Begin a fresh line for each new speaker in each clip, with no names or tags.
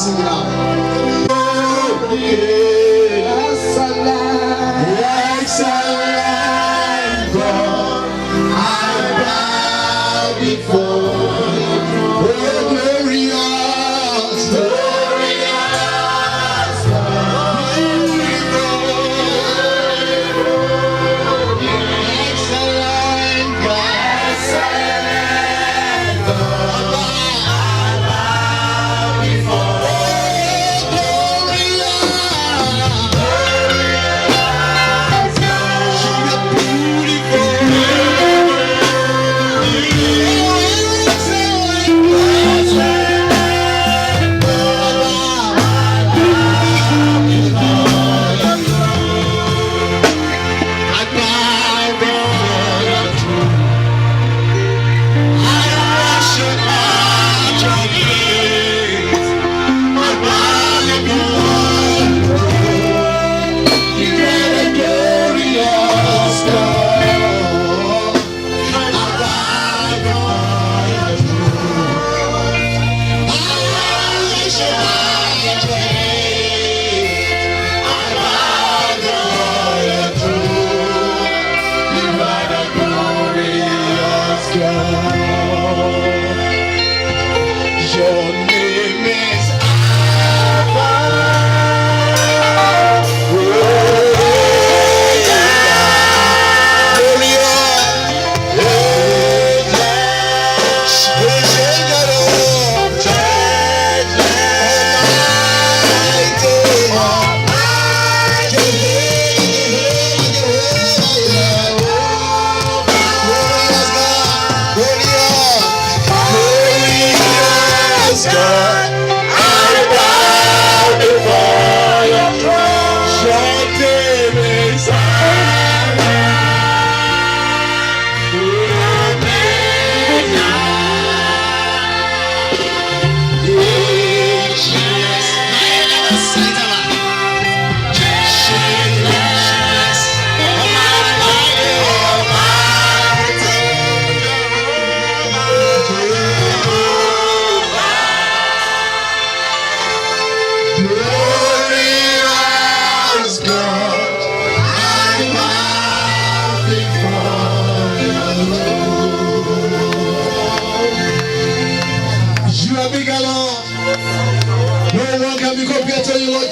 sing it out. Excellent God, I bow before you. Oh, glorious, glorious God, excellent God, excellent God, I bow before you.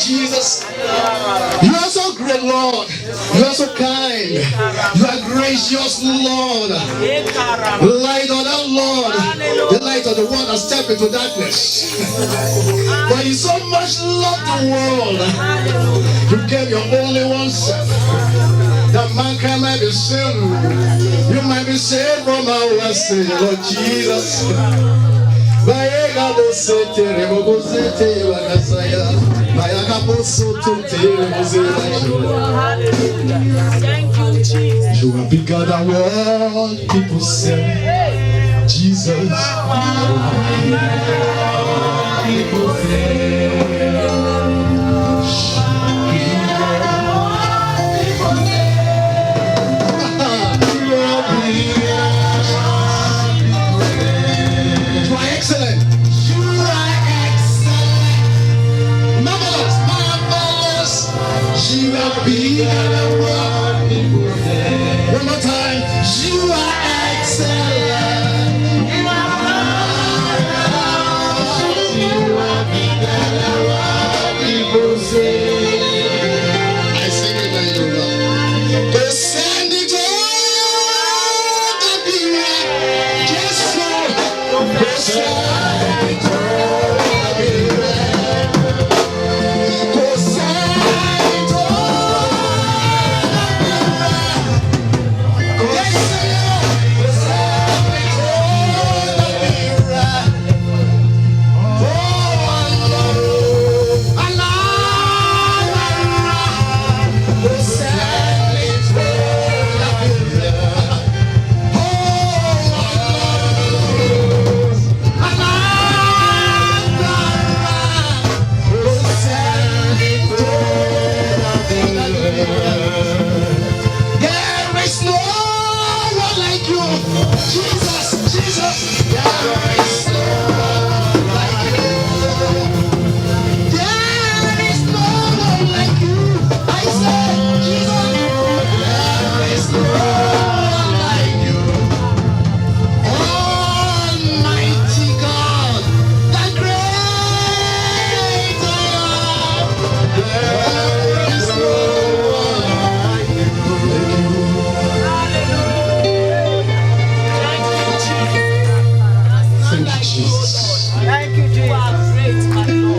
Jesus, you are so great, Lord. You are so kind. You are gracious, Lord. Light on our Lord, the light of the world has stepped into darkness. But you so much love the world, you gave your only one son, that mankind might be saved. You might be saved from our sin, Lord Jesus. Hallelujah. Thank you, Jesus. You are bigger than what people say. Jesus. You are bigger than what people say. One more time. You are excellent. You are bigger than what people say. I sing it like you know. Send it all the period. Just so. Send it all the period. Thank you, Jesus.
Thank you, Jesus.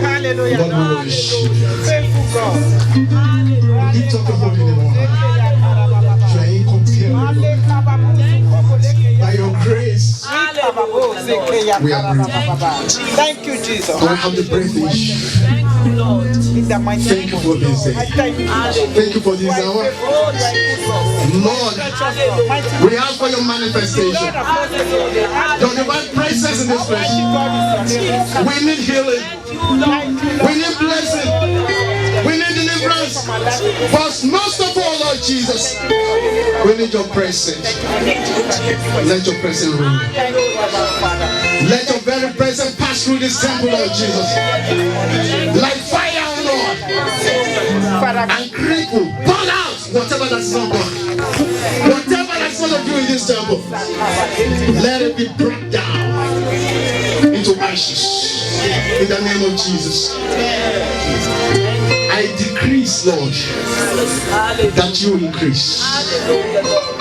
Hallelujah.
Lord, we worship you.
Faithful God.
Lift up your holy name on high. You are incomparable. By your grace, we are breathing.
Thank you, Jesus.
God, have the breath in you.
In the mighty
Thank you for this day.
Thank you.
Thank you for this hour. Lord, we ask for your manifestation. Your divine presence in this place. We need healing. We need blessing. We need deliverance. But most of all, Lord Jesus, we need your presence. Let your presence rule. Let your very presence pass through this temple, Lord Jesus. Like fire, Lord. And cripple, burn out whatever that's not God. Whatever that's not of you in this temple. Let it be brought down into ashes. In the name of Jesus. I decrease, Lord, that you increase.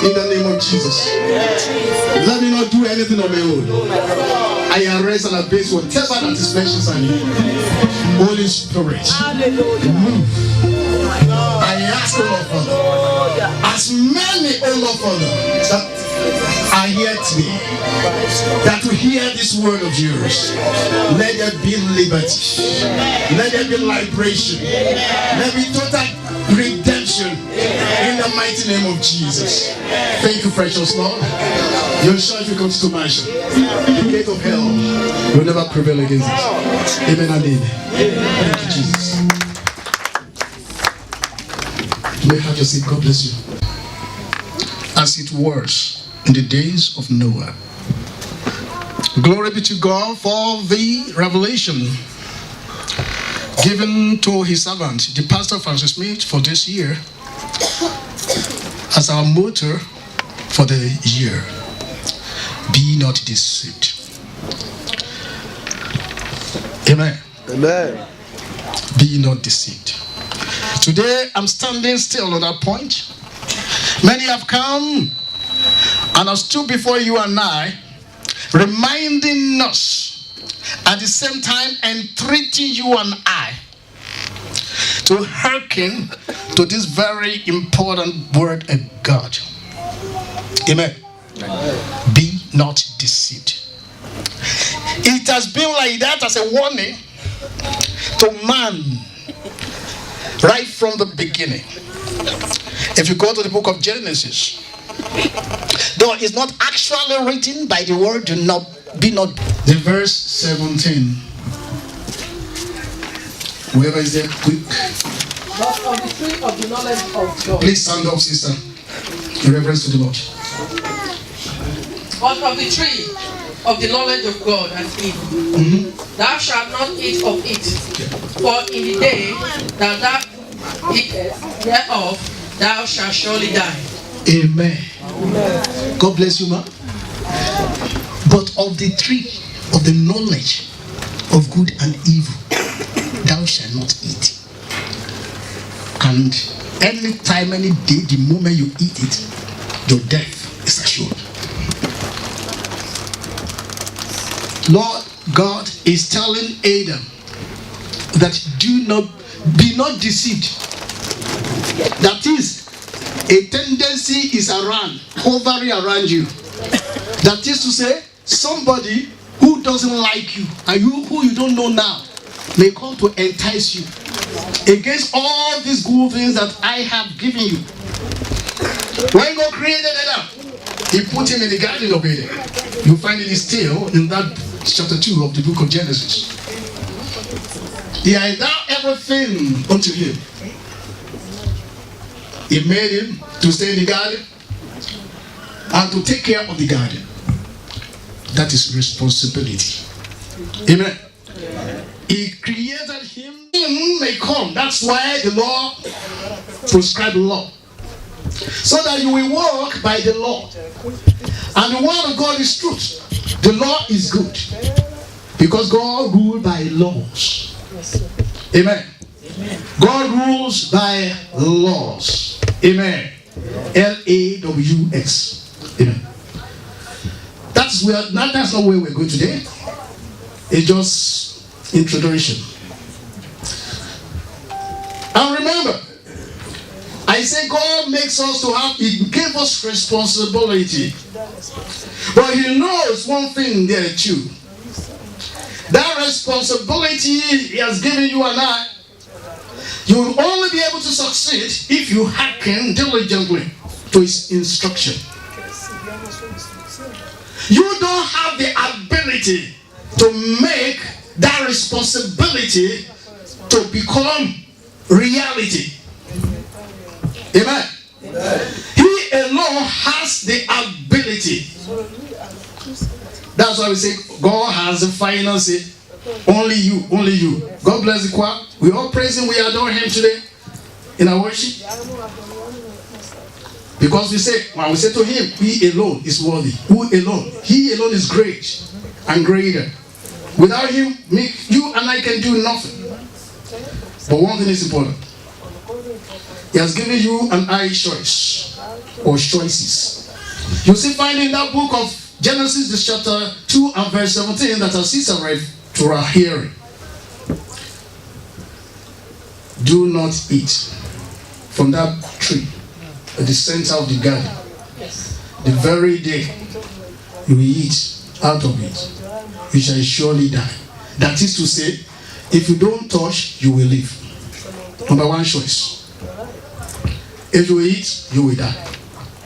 In the name of Jesus. Let me not do anything on my own. I arrest and abase whatever that is mentioned on you. Holy Spirit, move. I ask, O Lord Father, as many, O Lord Father, that are here today, that will hear this word of yours, let there be liberty, let there be liberation, let there be total redemption in the mighty name of Jesus. Thank you, precious Lord. Your shout will continue to mention. The gate of hell will never prevail against us. Amen and amen. Thank you, Jesus. You may have your seat. God bless you. As it was in the days of Noah. Glory be to God for the revelation given to his servant, the pastor Francis Smith, for this year as our motto for the year. Be not deceived. Amen.
Amen.
Be not deceived. Today I'm standing still on that point. Many have come and have stood before you and I, reminding us at the same time entreating you and I to hearken to this very important word of God. Amen. Be not deceived. It has been like that as a warning to man right from the beginning. If you go to the book of Genesis, though it's not actually written by the word, do not be not. The verse 17. Whoever is there, quick.
But on the tree of the knowledge of God.
Please stand up, sister. In reverence to the Lord.
But of the tree of the knowledge of God and evil, thou shalt not eat of it, for in the day that thou eatest thereof, thou shalt surely die.
Amen. Amen. God bless you, ma. But of the tree of the knowledge of good and evil, thou shalt not eat. And any time, any day, the moment you eat it, your death is assured. Lord God is telling Adam that be not deceived. That is, a tendency is hovering around you. That is to say, somebody who doesn't like you and who you don't know now may come to entice you against all these good things that I have given you. When God created Adam, He put him in the Garden of Eden. You find it still in that chapter 2 of the book of Genesis. He had done everything unto him. He made him to stay in the garden and to take care of the garden. That is responsibility. Amen. He created him. Him may come. That's why the law prescribed law. So that you will walk by the law. And the word of God is truth. The law is good. Because God rules by laws. Amen. God rules by laws. Amen. L-A-W-S. Amen. That's not where we're going today. It's just introduction. And remember, I say God makes us to have, He gave us responsibility. But He knows one thing there too. That responsibility He has given you and I, you will only be able to succeed if you hearken diligently to His instruction. You don't have the ability to make that responsibility to become reality. Amen. He alone has the ability. That's why we say God has the final say. Only you, only you. God bless the choir. We all praise Him, we adore Him today in our worship. Because we say, when we say to Him, He alone is worthy. Who alone? He alone is great and greater. Without Him, you and I can do nothing. But one thing is important. He has given you and I choice or choices. You see, find in that book of Genesis, this chapter 2 and verse 17 that our sister read to our hearing. Do not eat from that tree at the center of the garden. The very day you will eat out of it, you shall surely die. That is to say, if you don't touch, you will live. Number one choice. If you eat, you will die.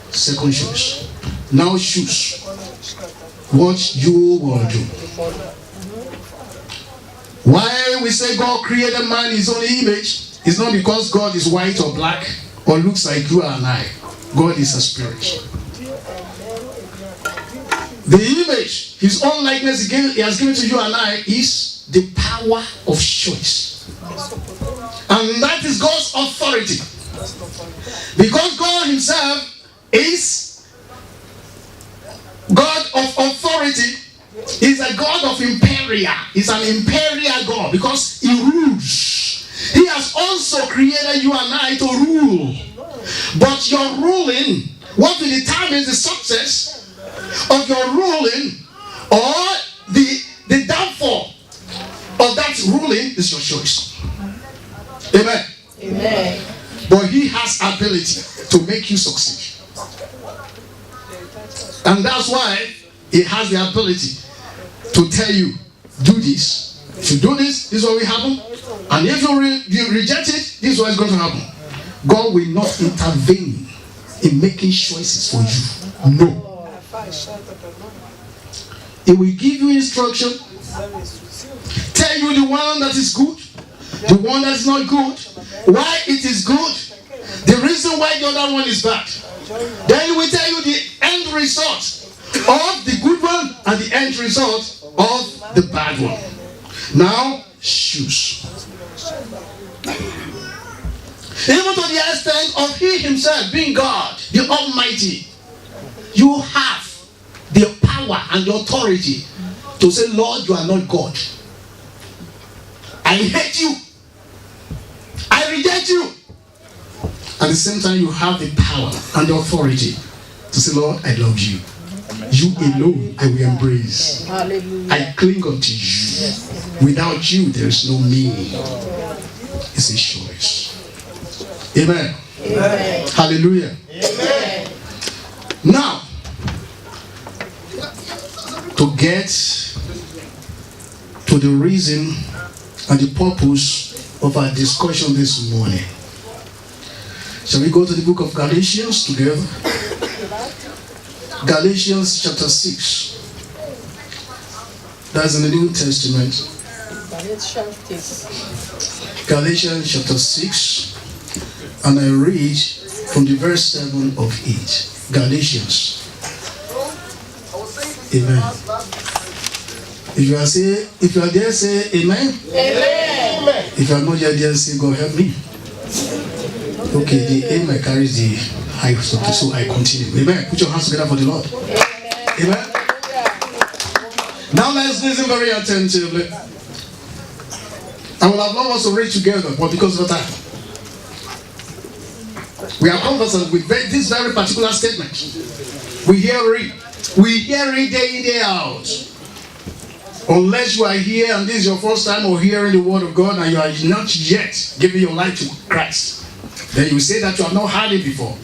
Second choice. Now choose what you will do. Why we say God created man in His own image, it's not because God is white or black or looks like you and I. God is a spirit. The image, His own likeness He has given to you and I is the power of choice. And that is God's authority. Because God Himself is God of authority, He's a God of imperia. He's an imperial God because He rules. He has also created you and I to rule. But your ruling, what will determine the success of your ruling or the downfall of that ruling is your choice. Amen.
Amen.
But He has ability to make you succeed. And that's why He has the ability to tell you, do this. If you do this, this is what will happen. And if you reject it, this is what is going to happen. God will not intervene in making choices for you. No. He will give you instruction, tell you the one that is good, the one that is not good, why it is good, the reason why the other one is bad. Then He will tell you the end result of the good one and the end result of the bad one. Now, choose. Even to the extent of He Himself being God, the Almighty, you have the power and the authority to say, Lord, you are not God. I hate you. I reject you. At the same time, you have the power and the authority to say, Lord, I love you. You alone I will embrace.
Hallelujah.
I cling unto you. Without you, there is no me. It's a choice. Amen.
Amen.
Hallelujah.
Amen.
Now, to get to the reason and the purpose of our discussion this morning, shall we go to the book of Galatians together? Galatians chapter 6. That's in the New Testament. Galatians chapter 6. And I read from the verse 7 of it. Galatians. Amen. If you are there, say amen.
Amen.
If you are not there, say God help me. Okay, the amen carries the high, so I continue. Amen. Put your hands together for the Lord. Amen. Now let's listen very attentively. I would have loved us to read together, but because of time, we are conversant with this very particular statement. We hear it day in, day out. Unless you are here and this is your first time or hearing the word of God and you are not yet giving your life to Christ, then you say that you have not heard it before.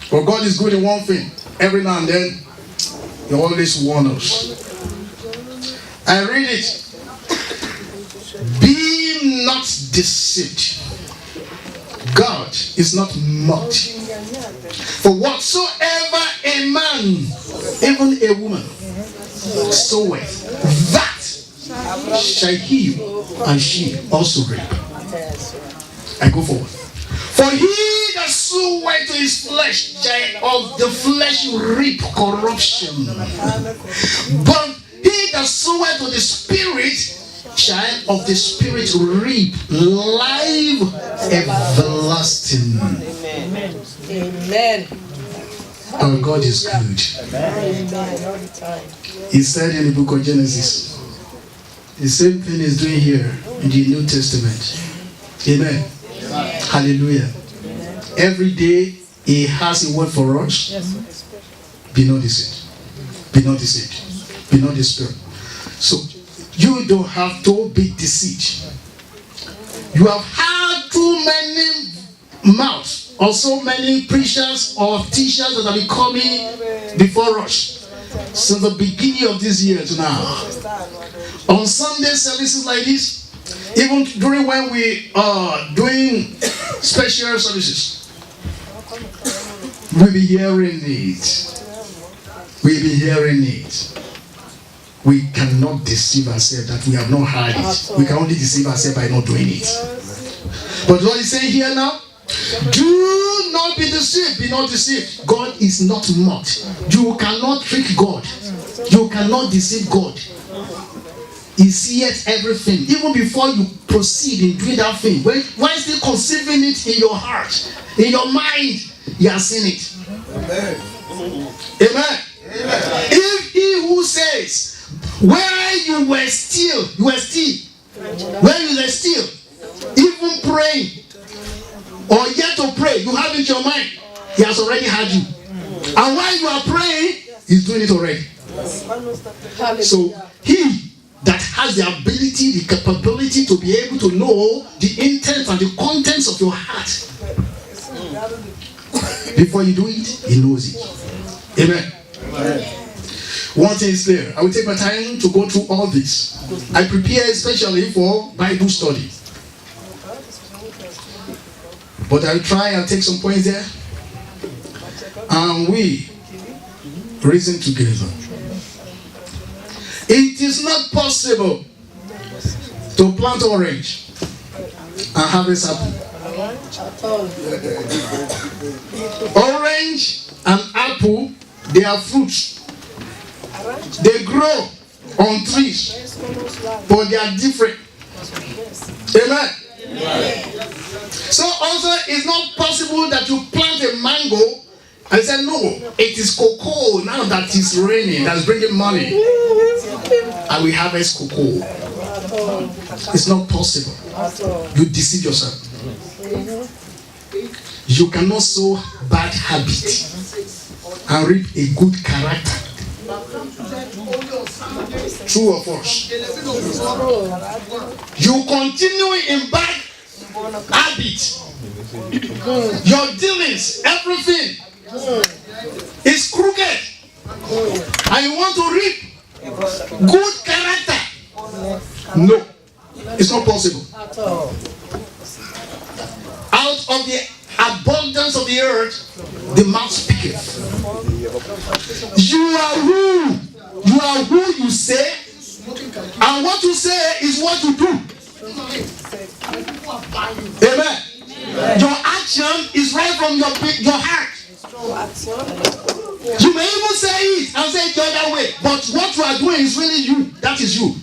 But God is good in one thing. Every now and then, He always warns us. I read it. Be not deceived. God is not mocked. For whatsoever a man, even a woman, soweth, that shall he and she also reap. I go forward. For he that soweth to his flesh shall of the flesh reap corruption. But he that soweth to the Spirit shall of the Spirit reap life everlasting.
Amen. Amen.
Our God is good. He said in the book of Genesis, the same thing is doing here in the New Testament. Amen. Hallelujah. Every day He has a word for us. Be not deceived. Be not deceived. Be not deceived. So you don't have to be deceived. You have had too many mouths or so many preachers or teachers that have been coming before us since the beginning of this year to now. On Sunday services like this, even during when we are doing special services, we'll be hearing it. We'll be hearing it. We cannot deceive ourselves that we have not heard it. We can only deceive ourselves by not doing it. But what He's saying here now, do not be deceived. Be not deceived. God is not mocked. You cannot trick God. You cannot deceive God. He seeth everything. Even before you proceed in doing that thing, while still conceiving it in your heart, in your mind, He has seen it. Amen. Amen. If he who says, where you were still, where you were still, even praying, or yet to pray, you have it in your mind, He has already had you. And while you are praying, He's doing it already. So He that has the ability, the capability to be able to know the intent and the contents of your heart, before you do it, He knows it. Amen. One thing is clear. I will take my time to go through all this. I prepare especially for Bible study. But I'll try and take some points there. And we reason together. It is not possible to plant orange and harvest apple. Orange and apple, they are fruits. They grow on trees, but they are different. Amen. So also it's not possible that you plant a mango and say, no, it is cocoa now that is raining, that's bringing money, and we harvest cocoa. It's not possible. You deceive yourself. You cannot sow bad habit and reap a good character. True or false? You continue in bad habit. Your dealings, everything is crooked, and you want to reap good character. No, it's not possible. Out of the abundance of the earth, the mouth speaketh. You are who you say, and what you say is what you do. Amen. Your action is right from your heart. You may even say it and say it the other way, but what you are doing is really you. That is you.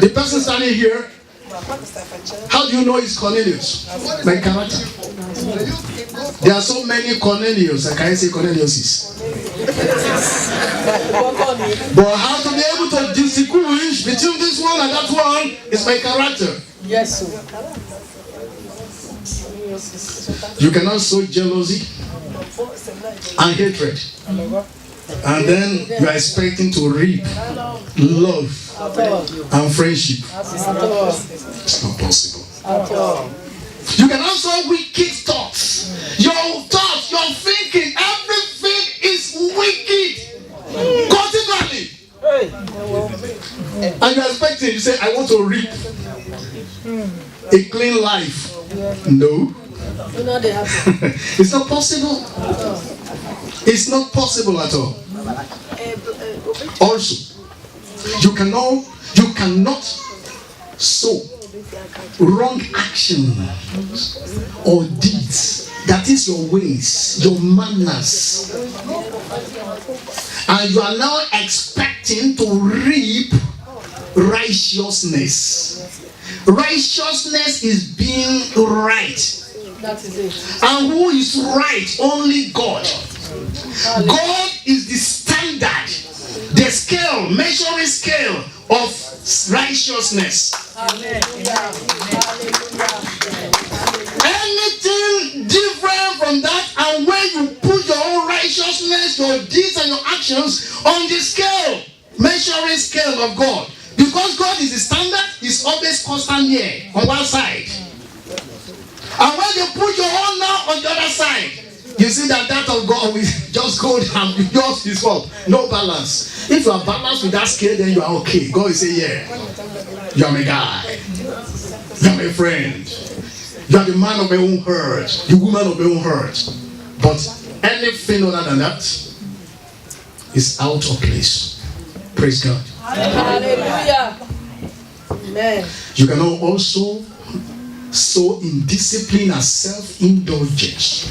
The person standing here, how do you know it's Cornelius? By character. There are so many Cornelius, I can't say Corneliuses. But how to be able to distinguish between this one and that one is by character.
Yes, sir.
You cannot sow jealousy and hatred. And then you are expecting to reap love and friendship. It's not possible. You can also wicked thoughts. Your thoughts, your thinking, everything is wicked. Continually. And you are expecting, you say, I want to reap a clean life. No. It's not possible. It's not possible at all. Also, you cannot sow wrong action or deeds. That is your ways, your manners. And you are now expecting to reap righteousness. Righteousness is being right.
That is it.
And who is right? Only God. God is the standard, the scale, measuring scale of righteousness. Anything different from that, and when you put your own righteousness, your deeds and your actions on the scale, measuring scale of God, because God is the standard, is always constant here on one side. And when you put your own now on the other side, you see that of God will just go down. Yours is what? No balance. If you are balanced with that scale, then you are okay. God will say, yeah, you are my guy. You are my friend. You are the man of my own heart. The woman of my own heart. But anything other than that is out of place. Praise God.
Hallelujah. Amen.
You can also sow in discipline and self-indulgence.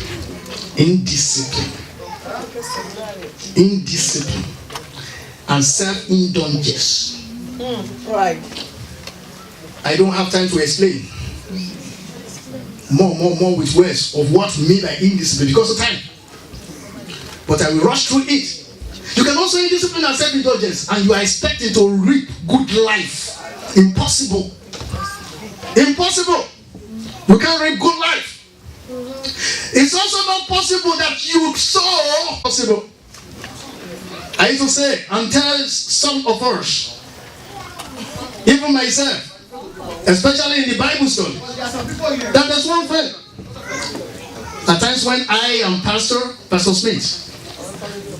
Indiscipline and self-indulgence.
Right.
I don't have time to explain more with words of what mean by indiscipline because of time. But I will rush through it. You can also indiscipline and self-indulgence, and you are expecting to reap good life. Impossible. Impossible. You can't reap good life. It's also not possible that you sow. Possible. I used to say and tell some of us, even myself, especially in the Bible study, that there's one thing. At times when I am Pastor Smith,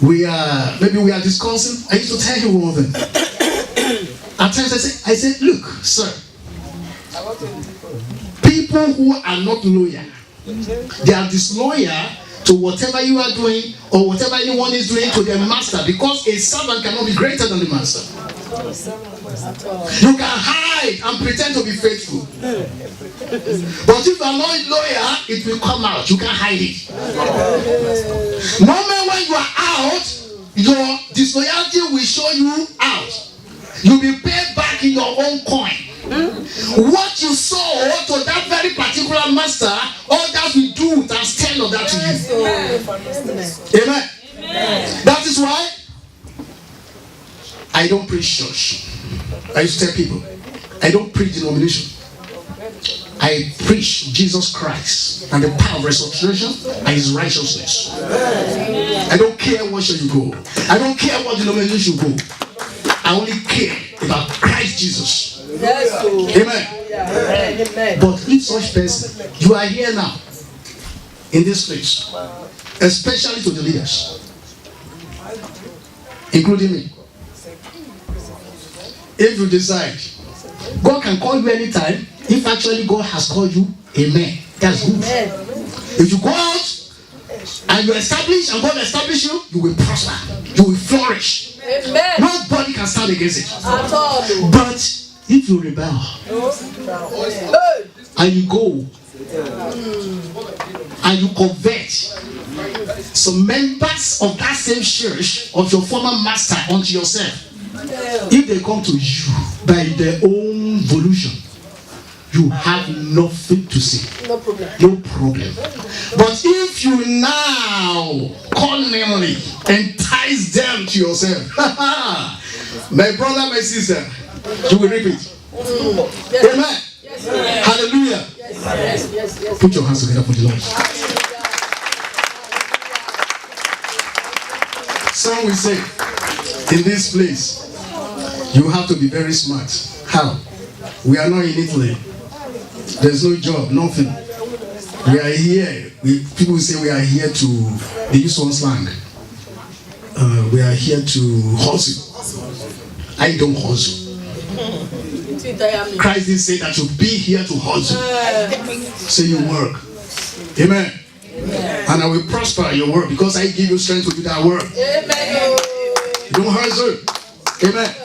we are discussing. I used to tell you one thing. At times I say, look, sir, people who are not loyal, they are disloyal to whatever you are doing or whatever anyone is doing to their master, because a servant cannot be greater than the master. You can hide and pretend to be faithful, but if you are not loyal, it will come out. You can hide it. Moment when you are out, your disloyalty will show you out. You'll be paid back in your own coin. What you sow to that very particular master, others will do and stand on that to you. Amen. That is why I don't preach church. I used to tell people, I don't preach denomination. I preach Jesus Christ and the power of resurrection and his righteousness. I don't care where shall you go. I don't care what denomination you go. I only care about Christ Jesus. Amen. But if such person, you are here now in this place, especially to the leaders, including me. If you decide, God can call you anytime. If actually God has called you, amen. That's good. If you go out and you establish and God establish you, you will prosper. You will flourish. Amen. Nobody can stand against it. At all. But if you rebel and you go and you convert some members of that same church of your former master unto yourself, if they come to you by their own volition, you have nothing to say. No problem. No problem. But if you now cunningly entice them to yourself, my brother, my sister, you will reap it. Amen. Yes, hallelujah. Yes. Put your hands together for the Lord. Some will say, in this place, you have to be very smart. How? We are not in Italy. There's no job, nothing. We are here. People say we are here to, they use one slang. We are here to hustle. I don't hustle. Christ didn't say that you be here to hustle. Say you work. Amen. And I will prosper your work because I give you strength to do that work. You don't hustle. Amen.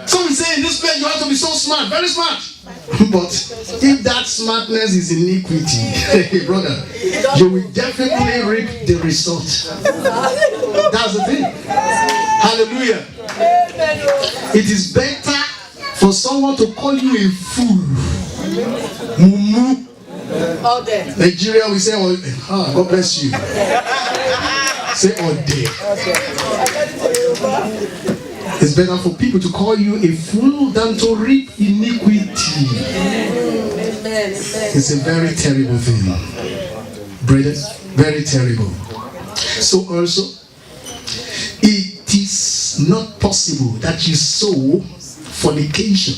Some will say in this place you have to be so smart, very smart. But if that smartness is iniquity, brother, you will definitely reap the result. That's the thing. Hallelujah. It is better for someone to call you a fool. Mumu. Nigeria will say, oh, God bless you. Say, oh, it's better for people to call you a fool than to reap iniquity. It's a very terrible thing. Brothers, very terrible. So also, it is not possible that you sow fornication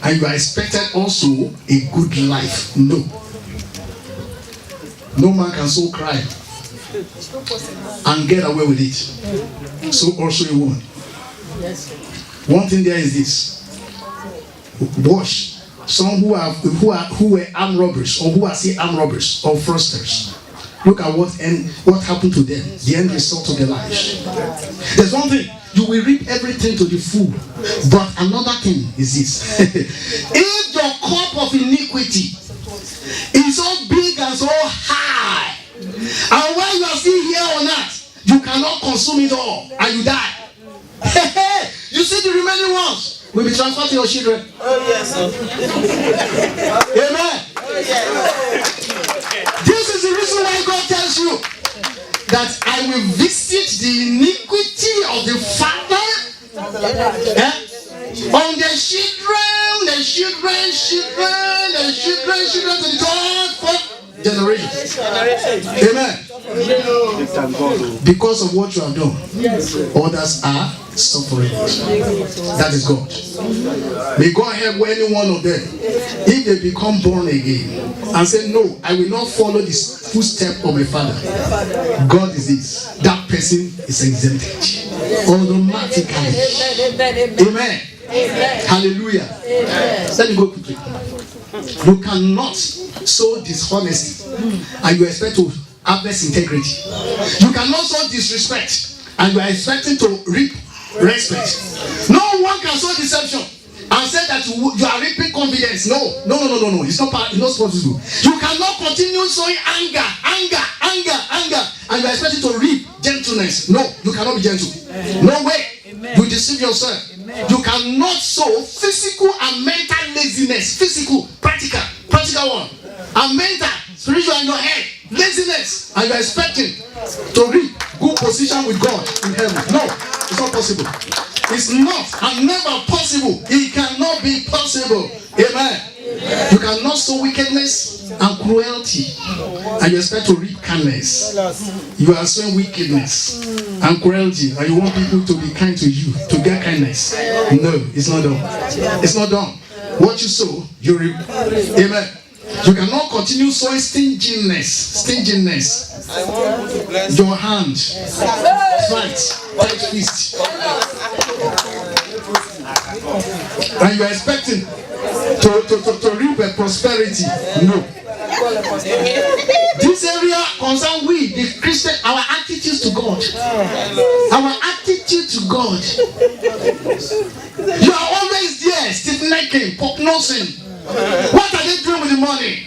and you are expected also a good life. No. No man can sow crime and get away with it. So also a woman. One thing there is this. Watch. Some who were armed robbers or who are still armed robbers or fraudsters. Look at what happened to them. The end result of their lives. There's one thing. You will reap everything to the full. But another thing is this. If your cup of iniquity is so big and so high, and while you are still here on earth, you cannot consume it all, and you die. You see the remaining ones will be transferred to your children.
Oh, yes, sir.
Amen.
Oh, yes.
This is the reason why God tells you that I will visit the iniquity of the father on the children to the third, fourth generation. Amen. Because of what you have done, others are suffering. That is God. May God help any one of them if they become born again and say, no, I will not follow this footstep of my father. God is this. That person is exempted automatically. Amen. Hallelujah. Let me go quickly. You cannot sow dishonesty and you expect to harvest integrity. You cannot sow disrespect and you are expecting to reap respect. No one can sow deception and say that you are reaping confidence. No. It's not possible. You cannot continue sowing anger, and you are expecting to reap gentleness. No, you cannot be gentle. No way. You deceive yourself. You cannot sow physical and mental laziness. Physical, practical one, and mental, spiritual in your head. Laziness, and you are expecting to reap good position with God in heaven. No, it's not possible. It's not and never possible. It cannot be possible. Amen. You cannot sow wickedness and cruelty and you expect to reap kindness. You are sowing wickedness and cruelty and you want people to be kind to you, to get kindness. No, it's not done. It's not done. What you sow, you reap. Amen. You cannot continue sowing stinginess.
I want you to bless
Your hand, tight fist, and you are expecting to reap a prosperity. No. This area concerns we, the Christian, our attitudes to God. Our attitude to God. You are always there, stiff-necking, pop-nosing. What are they doing with the money?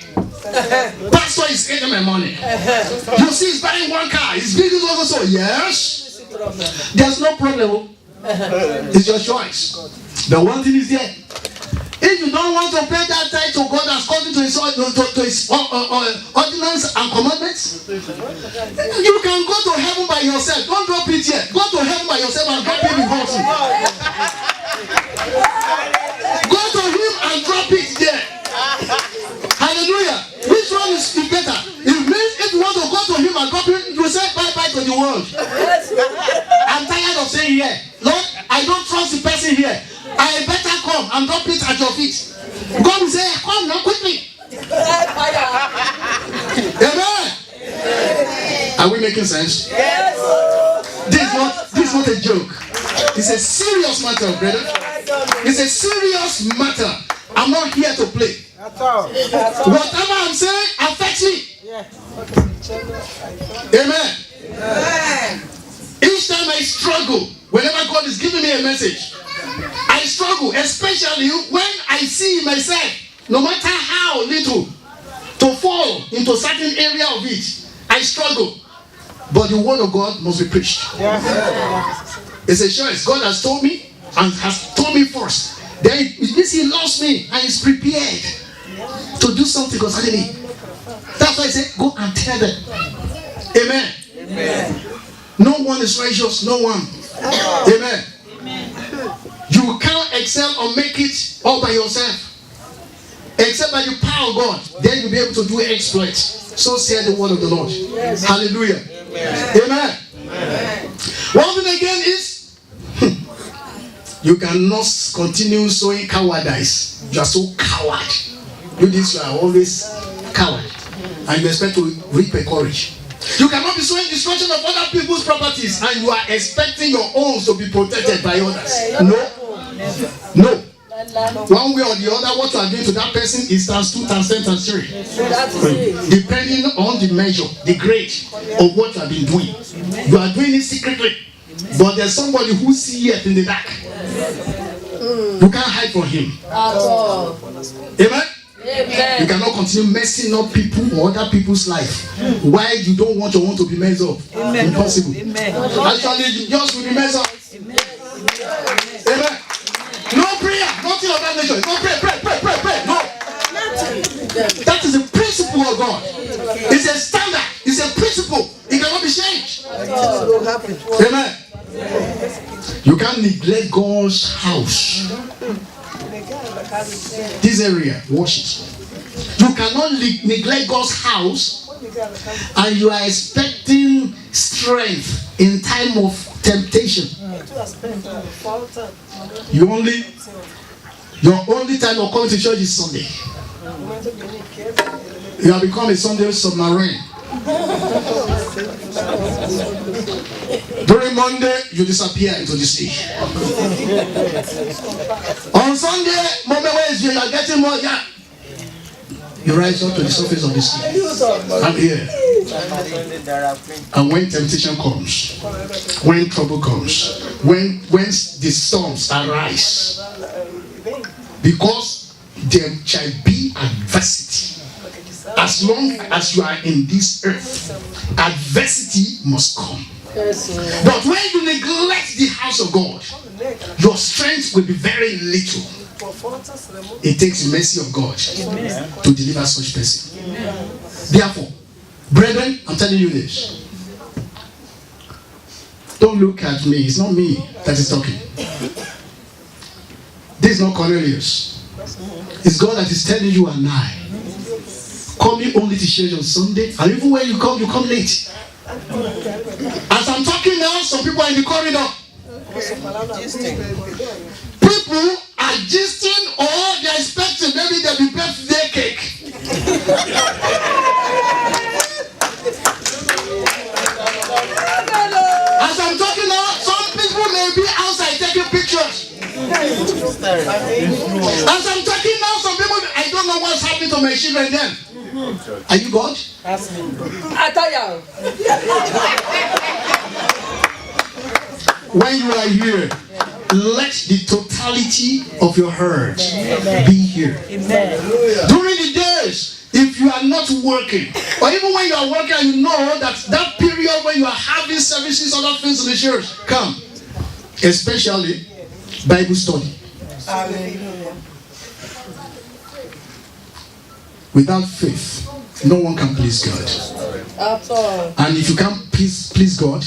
Pastor is getting my money. You see, he's buying one car. His business also. Yes. There's no problem. It's your choice. The one thing is there. If you don't want to pay that tithe to God as according to his ordinance and commandments, you can go to heaven by yourself. Don't drop it here. Go to heaven by yourself and drop it in Horton. Go to him and drop it there. Hallelujah. Which one is better? It means if you want to go to him and drop it, you say bye-bye to the world. was saying here, Lord, I don't trust the person here. I better come and drop it at your feet. God will say, come now quickly. Amen. Are we making sense?
Yes.
This is not a joke. It's a serious matter, brother. It's a serious matter. I'm not here to play. Whatever I'm saying affects me. Amen. Each time I struggle, whenever God is giving me a message, I struggle, especially when I see myself, no matter how little, to fall into a certain area of it. I struggle. But the word of God must be preached. It's a choice. God has told me and has told me first. Then it means He loves me and is prepared to do something concerning me. That's why I say, go and tell them. Amen. Amen. No one is righteous. No one. Amen. Amen. You can't excel or make it all by yourself. Except by the power of God. Then you'll be able to do exploits. So said the word of the Lord. Yes. Hallelujah. Amen. Amen. Amen. One thing again is, you cannot continue sowing cowardice. You are so coward. You this you are always coward. And you expect to reap a courage. You cannot be sowing destruction of other people's properties and you are expecting your own to be protected by others. No. No. One way or the other, what you are doing to that person is times 2, times 10, times 3. Depending on the measure, the grade of what you have been doing. You are doing it secretly. But there's somebody who sees it in the dark. You can't hide from him. Amen? Amen. You cannot continue messing up people or other people's life. Why you don't want your own to be messed up? Amen. Impossible. Amen. Actually, yours will be messed up. Amen. Amen. No prayer, nothing of that nature. No pray. No. That is the principle of God. It's a standard. It's a principle. It cannot be changed. Amen. You can't neglect God's house. This area, watch it. You cannot neglect God's house and you are expecting strength in time of temptation. Your only time of coming to church is Sunday. You have become a Sunday submarine. During Monday, you disappear into the sea. On Sunday, moment where you are getting more, you rise up to the surface of the sea. I'm here. And when temptation comes, when trouble comes, when the storms arise, because there shall be adversity. As long as you are in this earth, adversity must come. But when you neglect the house of God, your strength will be very little. It takes the mercy of God to deliver such person. Therefore, brethren, I'm telling you this. Don't look at me. It's not me that is talking. This is not Cornelius. It's God that is telling you and I. Coming only to church on Sunday, and even when you come late. As I'm talking now, some people are in the corridor. People are gisting or they're expecting maybe there'll be birthday cake. As I'm talking now, some people may be outside taking pictures. As I'm talking now, some people, I don't know what's happening to my children then. Are you God?
That's me. I tell you.
When you are here, let the totality of your herd be here. Amen. During the days, if you are not working, or even when you are working and you know that period when you are having services, other things in the church, come. Especially Bible study. Hallelujah. Without faith, no one can please God. And if you can't please God,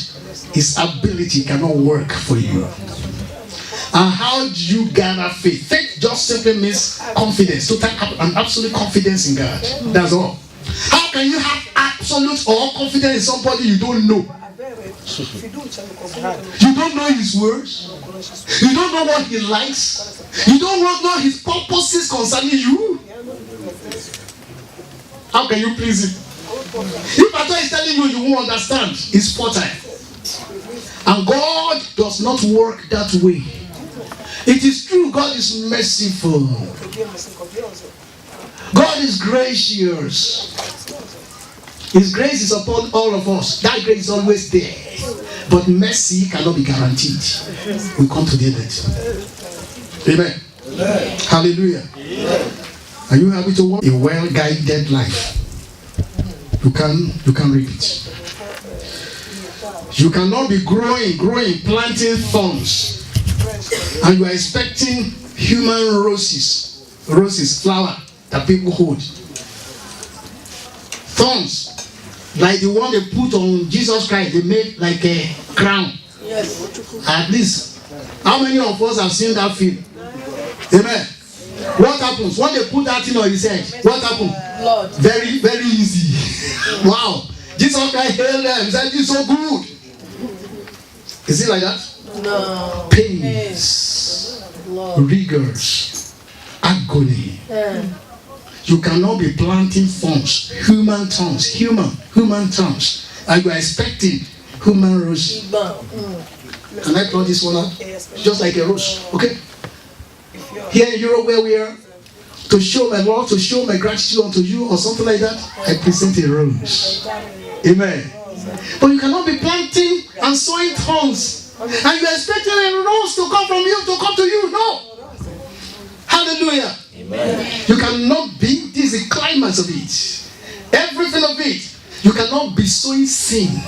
His ability cannot work for you. And how do you gather faith? Faith just simply means confidence, total and absolute confidence in God. That's all. How can you have absolute or confidence in somebody you don't know? You don't know his words. You don't know what he likes. You don't know his purposes concerning you. How can you please him? If Pastor is telling you, you won't understand. It's fertile. And God does not work that way. It is true, God is merciful. God is gracious. His grace is upon all of us. That grace is always there. But mercy cannot be guaranteed. We come to the end. Amen. Amen. Hallelujah. Amen. Are you happy to walk a well-guided life? You can reap it. You cannot be growing, planting thorns, and you are expecting human roses, flower that people hold. Thorns, like the one they put on Jesus Christ, they made like a crown. Yes. At least, how many of us have seen that film? Amen. What happens when they put that thing on his head? What happens? Lord. Very, very easy. Wow. Jesus Christ hailed them. He said, "It's so good." Is it like that? No. Pains, rigors, agony. Yeah. You cannot be planting thorns, human tongues, and you are expecting human roses. Can I plot this one out? Just like a rose, okay? Here in Europe, where we are, to show my love, to show my gratitude unto you, or something like that, I present a rose. Amen. But you cannot be planting and sowing thorns, and you are expecting a rose to come from you, to come to you. No. Hallelujah. Amen. You cannot be, this is the climax of it. Everything of it. You cannot be sowing sin,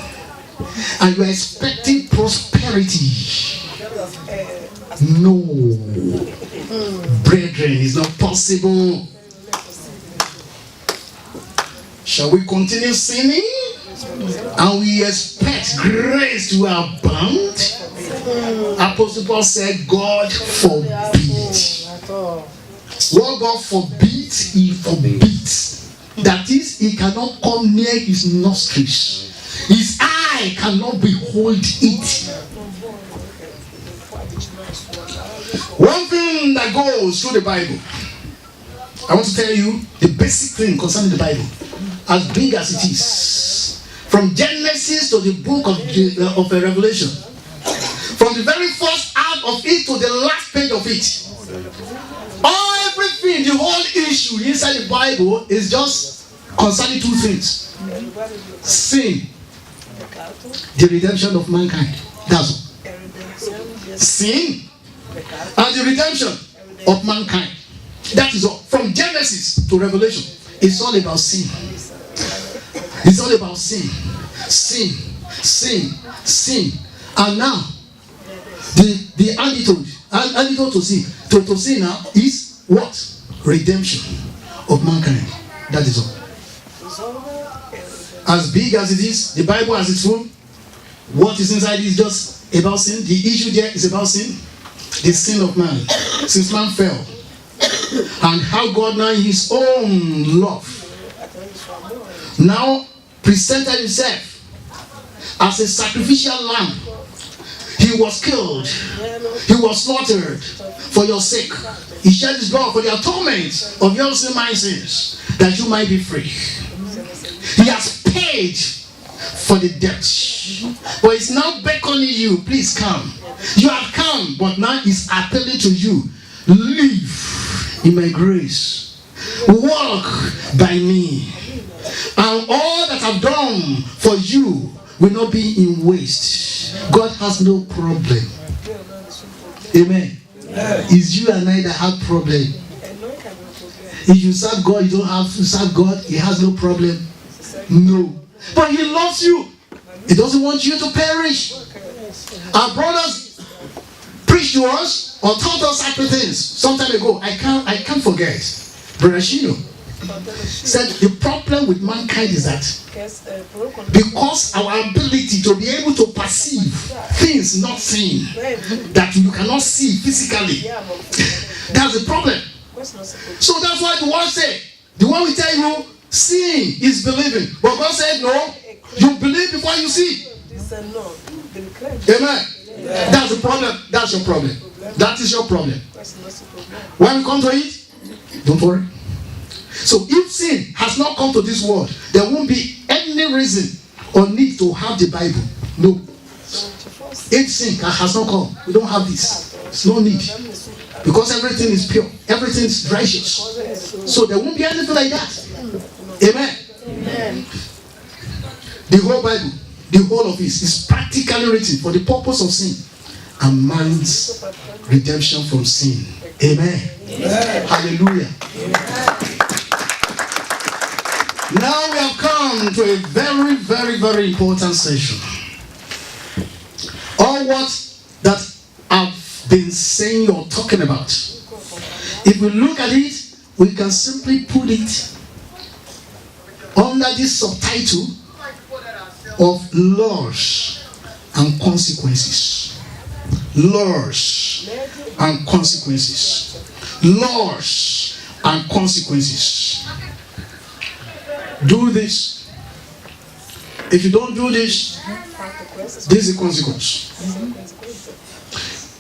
and you are expecting prosperity. No. Brethren, it's not possible. Shall we continue sinning? And we expect grace to abound? Apostle Paul said, God forbid. What God forbids, he forbids. That is, he cannot come near his nostrils. His eye cannot behold it. One thing that goes through the Bible, I want to tell you the basic thing concerning the Bible, as big as it is, from Genesis to the book of Revelation, from the very first half of it to the last page of it, everything, the whole issue inside the Bible is just concerning two things: sin, the redemption of mankind. That's all. Sin and the redemption of mankind. That is all. From Genesis to Revelation, it's all about sin. It's all about sin. Sin. And now, the antidote to sin now is what? Redemption of mankind. That is all. As big as it is, the Bible has its own. What is inside is just about sin. The issue there is about sin. The sin of man, since man fell, and how God now in his own love now presented himself as a sacrificial lamb. He was killed, he was slaughtered for your sake. He shed his blood for the atonement of your sin, my sins, that you might be free. He has paid for the debt, but it's now beckoning you, please come. You have come, but now it's appealing to you. Live in my grace. Walk by me. And all that I've done for you will not be in waste. God has no problem. Amen. It's you and I that have problem. If you serve God, you don't have to serve God. He has no problem. No. But he loves you. He doesn't want you to perish. Our brothers preached to us or taught us certain things some time ago. I can't forget. Brother Shino said the problem with mankind is that because our ability to be able to perceive things not seen, that you cannot see physically, that's the problem. So that's why the word said, the one we tell you, seeing is believing. But God said no, you believe before you see. Amen. That's the problem. That's your problem. That is your problem. When we come to it, don't worry. So if sin has not come to this world, there won't be any reason or need to have the Bible. No. If sin has not come, we don't have this. There's no need. Because everything is pure. Everything is righteous. So there won't be anything like that. Amen. Amen. The whole Bible, the whole of it is practically written for the purpose of sin and man's redemption from sin. Amen. Amen. Hallelujah. Amen. Now we have come to a very, very, very important session. All what that I've been saying or talking about, if we look at it, we can simply put it under this subtitle of laws and consequences. Laws and consequences. Laws and consequences. Do this. If you don't do this, this is the consequence.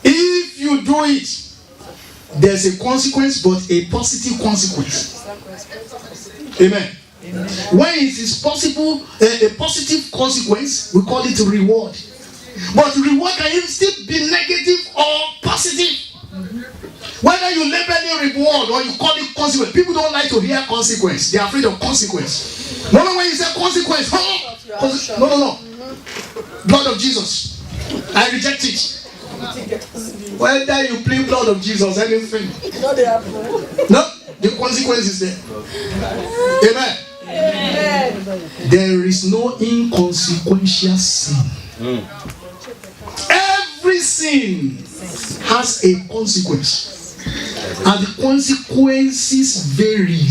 If you do it, there's a consequence, but a positive consequence. Amen. When it is possible, a positive consequence, we call it a reward. But reward can even still be negative or positive. Whether you label it reward or you call it consequence, people don't like to hear consequence. They are afraid of consequence. No, when you say consequence, no. Blood of Jesus. I reject it. Whether you plead blood of Jesus, anything. No, the consequence is there. Amen. Amen. There is no inconsequential sin. Every sin has a consequence, and the consequences vary.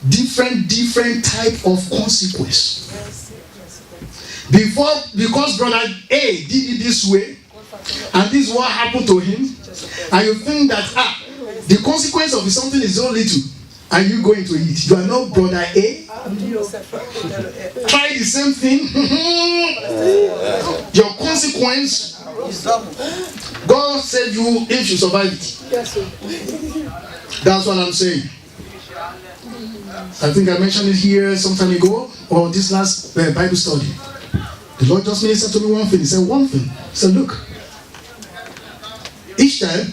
Different type of consequence. Because brother A did it this way, and this is what happened to him, and you think that the consequence of something is so little, and you go into it. You are not brother A. Try the same thing. Your consequence, God said you if you survive it. That's what I'm saying. I think I mentioned it here some time ago, or this last Bible study. The Lord just ministered to me one thing. He said one thing. He said, look, each time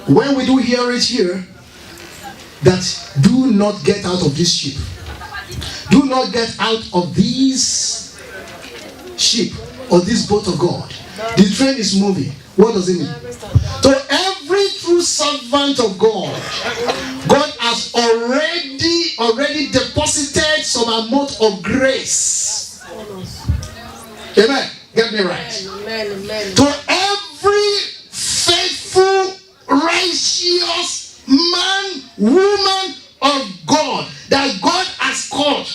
when we do hear it here, that do not get out of this ship. Do not get out of this ship or this boat of God. The train is moving. What does it mean? So every true servant of God, God has already deposited some amount of grace. Amen. Get me right. Amen. To every faithful, righteous man, woman of God that God has called,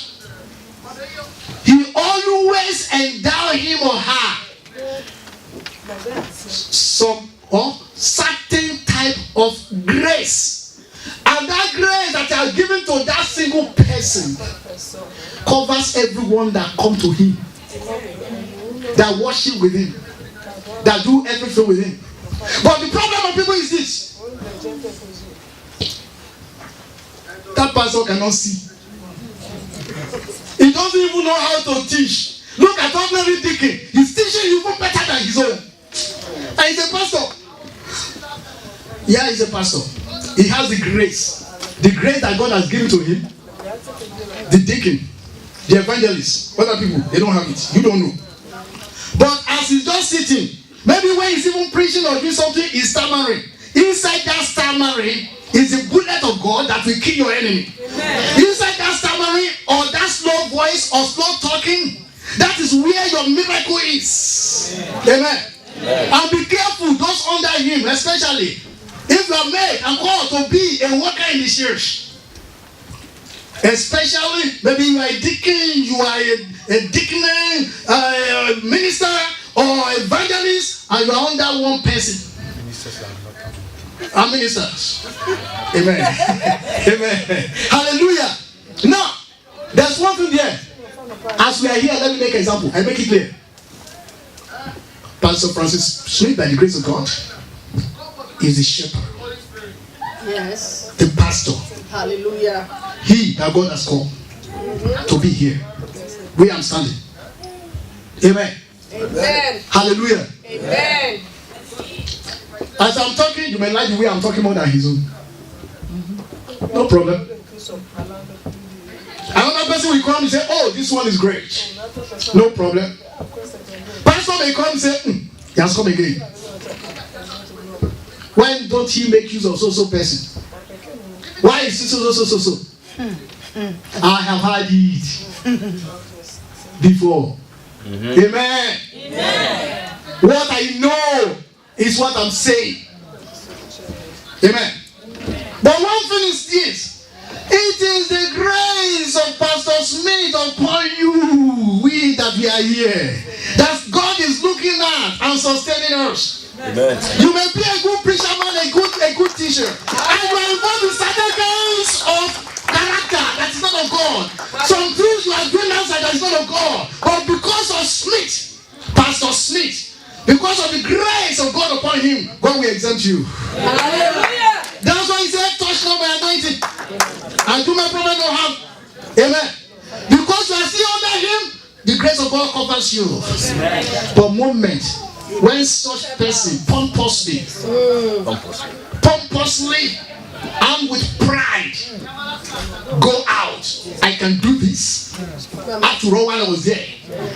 He always endow him or her some or certain type of grace, and that grace that are given to that single person covers everyone that come to him, that worship with him, that do everything with him. But the problem of people is this: that pastor cannot see. He doesn't even know how to teach. Look at ordinary deacon. He's teaching even better than his own. And he's a pastor. Yeah, he's a pastor. He has the grace. The grace that God has given to him. The deacon, the evangelist, other people, they don't have it. You don't know. But as he's just sitting, maybe when he's even preaching or doing something, he's stammering. Inside that stammering is the bullet of God that will kill your enemy. Amen. Inside that stammering or that slow voice or slow talking, that is where your miracle is. Amen. Amen. Amen. And be careful, those under him, especially if you are made and called to be a worker in the church. Especially, maybe you are a deacon, you are a deacon, a minister or evangelist, and you are under one person. Our ministers. Amen. Amen. Hallelujah. Now, there's one thing there. As we are here, let me make an example. I make it clear. Pastor Francis Smith, by the grace of God, is the shepherd.
Yes.
The pastor.
Hallelujah.
He that God has called to be here. Where I'm standing. Amen.
Amen.
Hallelujah.
Amen.
As I'm talking, you may like the way I'm talking more than his own. No problem. Another person will come and say, oh, this one is great. No problem. Pastor may come and say, he has come again. Why don't he make use of so person? Why is it so? I have heard it before. Amen. Amen. What I know is what I'm saying. Amen. But one thing is this. It is the grace of Pastor Smith upon you, we that we are here, that God is looking at and sustaining us. Amen. You may be a good preacher man, a good teacher, and you are involved in certain kinds of character that is not of God. Some things you are doing outside that is not of God. But because of Smith, Pastor Smith, because of the grace of God upon him, God will exempt you. Hallelujah. That's why he said, touch not my anointing. And do my prophet no harm. Amen. Because you are still under him, the grace of God covers you. Amen. But moment when such person pompously and with pride go out, I can do this. After all, while I was there,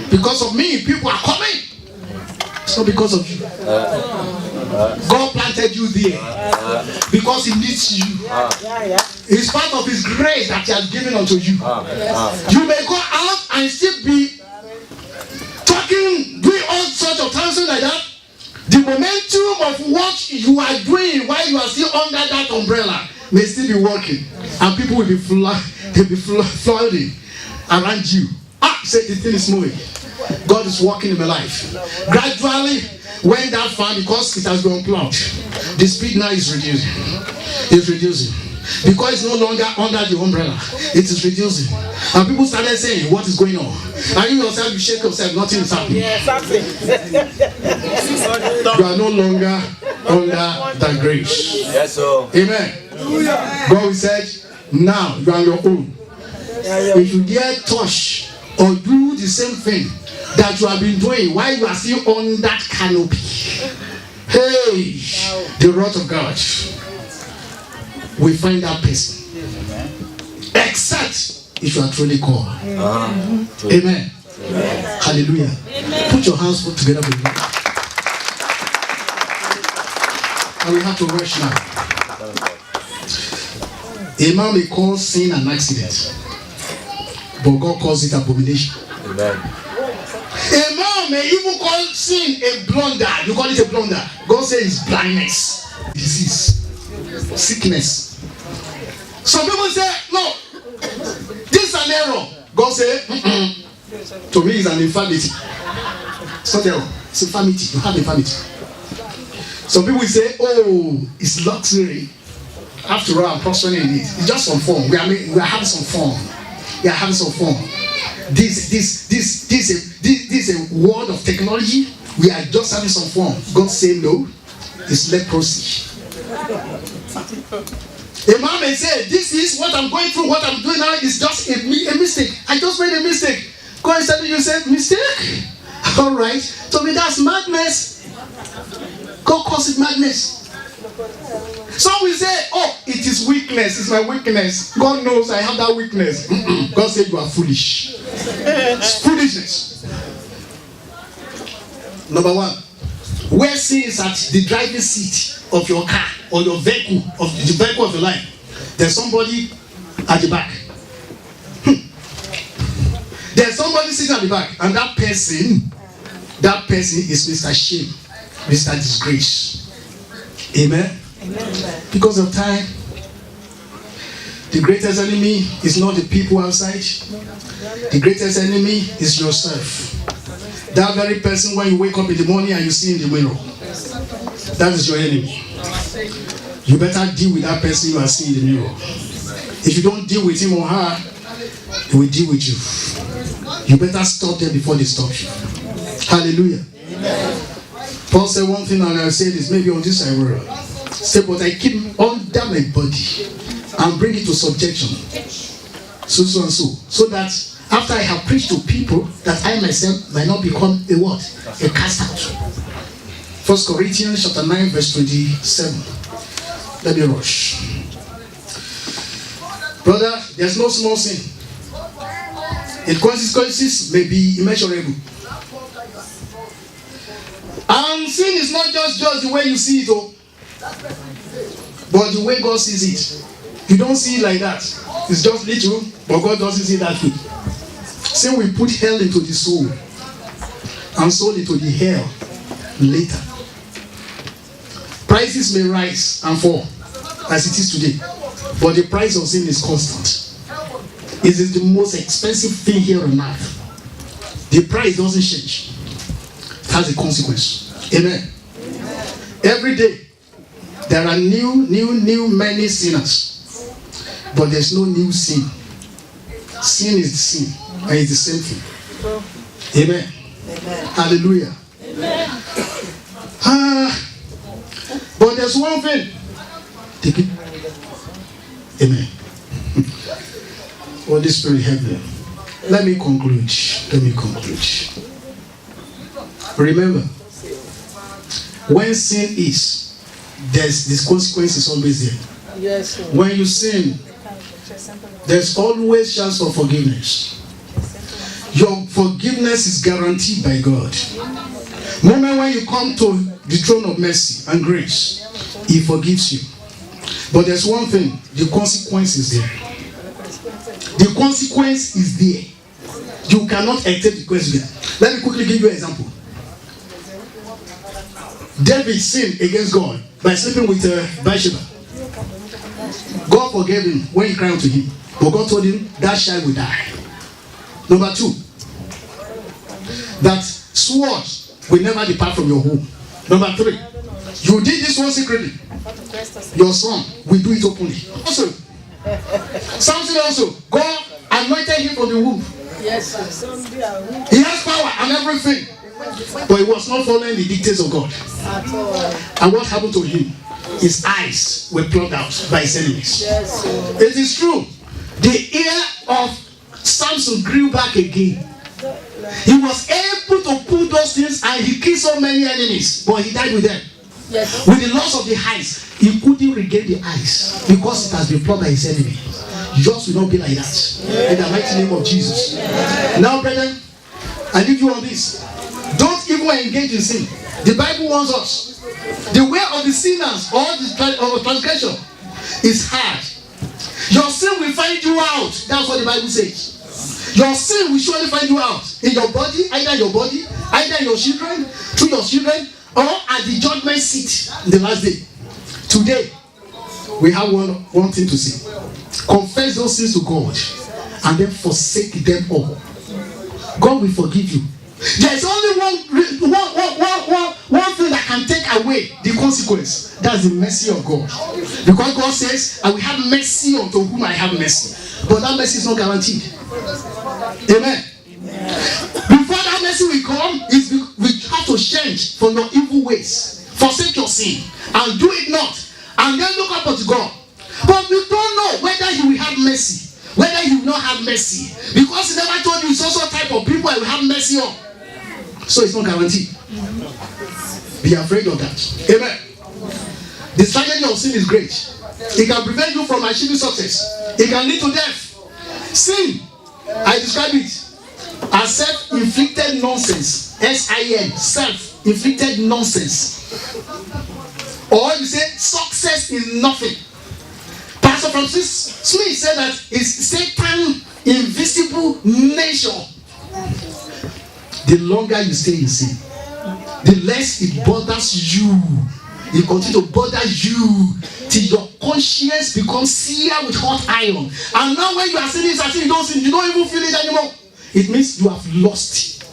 because of me, people are coming. It's not because of you. God planted you there because he needs you. It's part of his grace that he has given unto you. You may go out and still be talking, doing all sorts of things like that. The momentum of what you are doing while you are still under that umbrella may still be working, and people will be flooding around you. Say the thing is moving. God is working in my life. Gradually, when that far, because it has been unplugged, the speed now is reducing. It's reducing. Because it's no longer under the umbrella, it is reducing. And people started saying, what is going on? And you yourself, you shake yourself, nothing is happening. You are no longer under the grace. Yes, sir. Amen. God said, now you are on your own. If you dare touch or do the same thing that you have been doing while you are still on that canopy, hey, the wrath of God will find that person. Except if you are truly called. Amen. Hallelujah. Put your hands together with me. And we have to rush now. A man may call sin an accident, but God calls it abomination. Amen. A man may even call sin a blunder. You call it a blunder. God says it's blindness, disease, sickness. Some people say, no, this is an error. God says, to me it's an infirmity. It's not error, it's infirmity. You have infirmity. Some people say, oh, it's luxury. After all, I'm prospering in it. It's just some form. We are having some form. We are having some form. This is a word of technology. We are just having some form. God say no. It's leprosy. A man may say, this is what I'm going through. What I'm doing now is just a mistake. I just made a mistake. God is telling you, said mistake. All right. So me, that's madness. God calls it madness. Some will say, oh, it is weakness. It's my weakness. God knows I have that weakness. God said you are foolish. It's foolishness. Number one, where sin is at the driving seat of your car or your vehicle, of the vehicle of your life, there's somebody at the back. There's somebody sitting at the back, and that person is Mr. Shame, Mr. Disgrace. Amen. Amen. Because of time, the greatest enemy is not the people outside. The greatest enemy is yourself. That very person, when you wake up in the morning and you see in the mirror, that is your enemy. You better deal with that person you are seeing in the mirror. If you don't deal with him or her, he will deal with you. You better stop them before they stop you. Hallelujah. Amen. Paul said one thing, and I'll say this maybe on this side. Say, but I keep under my body and bring it to subjection. So and so. So that after I have preached to people, that I myself might not become a what? A cast out. 1 Corinthians chapter 9 verse 27. Let me rush. Brother, there's no small sin. Its consequences may be immeasurable. And sin is not just the way you see it, but the way God sees it. You don't see it like that. It's just little, but God doesn't see it that way. Sin will put hell into the soul, and soul into the hell later. Prices may rise and fall as it is today, but the price of sin is constant. It is the most expensive thing here on earth. The price doesn't change. It has a consequence. Amen. Every day there are new many sinners, but there's no new sin. Sin is the sin, and it's the same thing. Amen. Amen. Hallelujah. Amen. But there's one thing. Take it. Amen. Holy Spirit, help me. Let me conclude. Remember, when sin is, this consequence is always there.
Yes, sir.
When you sin, there's always chance for forgiveness. Your forgiveness is guaranteed by God. Moment when you come to the throne of mercy and grace, He forgives you. But there's one thing, the consequence is there. The consequence is there. You cannot accept the consequence. Let me quickly give you an example. David sinned against God by sleeping with Bathsheba. God forgave him when he cried to him, but God told him that child will die. Number 2, that sword will never depart from your home. Number 3, you did this one secretly. Your son will do it openly. Also, Samson also, God anointed him from the womb.
Yes, sir.
He has power and everything, but he was not following the dictates of God. And what happened to him? His eyes were plucked out by his enemies.
Yes, sir.
It is true. The ear of Samson grew back again. He was able to put those things, and he killed so many enemies, but he died with them.
Yes.
With the loss of the eyes, he couldn't regain the eyes because it has been plucked by his enemy. Yours will not be like that. In the mighty name of Jesus. Now, brethren, I leave you on this. Don't even engage in sin. The Bible warns us. The way of the sinners or the transgression is hard. Your sin will find you out. That's what the Bible says. Your sin will surely find you out. In your body, either your children, through your children, or at the judgment seat in the last day. Today, we have one thing to say. Confess those sins to God and then forsake them all. God will forgive you. There's only one thing that can take away the consequence. That's the mercy of God. Because God says, I will have mercy unto whom I have mercy. But that mercy is not guaranteed. Amen. Before that mercy will come, we have to change from your evil ways. Forsake your sin and do it not. And then look up to God. But we don't know whether He will have mercy, whether He will not have mercy. Because He never told you it's also type of people I will have mercy on. So it's not guaranteed. Be afraid of that. Amen. The tragedy of sin is great. It can prevent you from achieving success. It can lead to death. Sin, I describe it as self-inflicted nonsense. S-I-N, self-inflicted nonsense. Or you say success is nothing. Pastor Francis Smith said that it's Satan's invisible nature. The longer you stay in sin, the less it bothers you. It continues to bother you till your conscience becomes seared with hot iron. And now when you are sinning, you don't even feel it anymore. It means you have lost.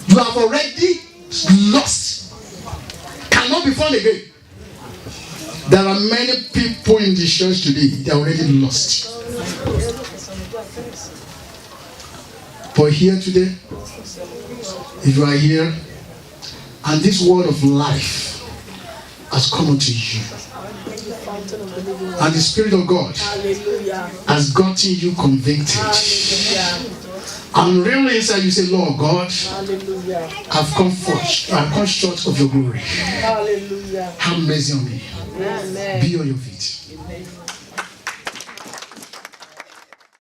You have already lost. Cannot be found again. There are many people in the church today, they are already lost. But here today, if you are here, and this word of life has come unto you, and the Spirit of God has gotten you convicted, and really inside you say, Lord God, I've come short of your glory. Have mercy on me. Be on your feet.